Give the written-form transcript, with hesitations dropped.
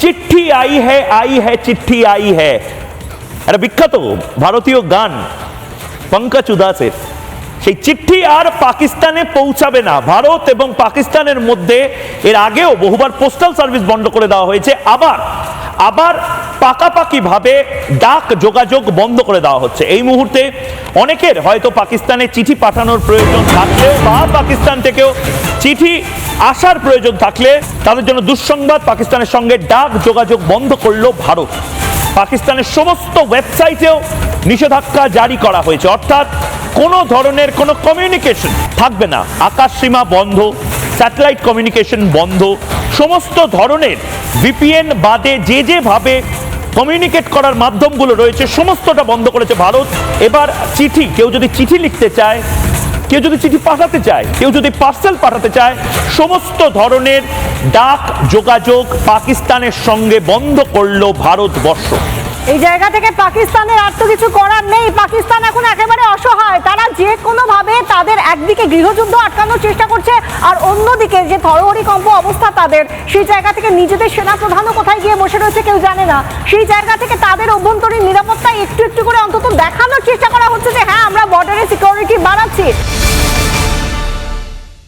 চিঠি আই হ্যায় চিঠি আই হ্যায়, একটা বিখ্যাত ভারতীয় গান পঙ্কজ উদাসের। সেই চিঠি আর পাকিস্তানে পৌঁছাবে না। ভারত এবং পাকিস্তানের মধ্যে এর আগেও বহুবার পোস্টাল সার্ভিস বন্ধ করে দেওয়া হয়েছে, আবার পাকাপাকি ভাবে ডাক যোগাযোগ বন্ধ করে দেওয়া হচ্ছে। এই মুহূর্তে অনেকের হয়তো পাকিস্তানে চিঠি পাঠানোর প্রয়োজন থাকলেও বা পাকিস্তান থেকেও চিঠি আসার প্রয়োজন থাকলে তাদের জন্য দুঃসংবাদ, পাকিস্তানের সঙ্গে ডাক যোগাযোগ বন্ধ করলো ভারত। পাকিস্তানের সমস্ত ওয়েবসাইটেও নিষেধাজ্ঞা জারি করা হয়েছে, অর্থাৎ কোনো ধরনের কোনো কমিউনিকেশন থাকবে না। আকাশসীমা বন্ধ, স্যাটেলাইট কমিউনিকেশন বন্ধ, সমস্ত ধরনের ভিপিএন বাদে যেভাবে কমিউনিকেট করার মাধ্যমগুলো রয়েছে সমস্তটা বন্ধ করেছে ভারত। এবার চিঠি, কেউ যদি চিঠি লিখতে চায়, কেউ যদি চিঠি পাঠাতে চায়, কেউ যদি পার্সেল পাঠাতে চায়, সমস্ত ধরনের ডাক যোগাযোগ পাকিস্তানের সঙ্গে বন্ধ করলো ভারতবর্ষ। এই জায়গা থেকে পাকিস্তানের আর তো কিছু করার নেই। পাকিস্তান এখন একেবারে অসহায়। তারা যে কোনো ভাবে তাদের একদিকে গৃহযুদ্ধ আটকানোর চেষ্টা করছে, আর অন্যদিকে যে থরহরিকম্প অবস্থা তাদের, সেই জায়গা থেকে নিজেদের সেনাপ্রধানও কোথায় গিয়ে বসে রয়েছে কেউ জানে না। সেই জায়গা থেকে তাদের অভ্যন্তরীণ নিরাপত্তা একটু একটু করে অন্তত দেখানোর চেষ্টা করা হচ্ছে যে হ্যাঁ, আমরা বর্ডারে সিকিউরিটি বাড়াচ্ছি।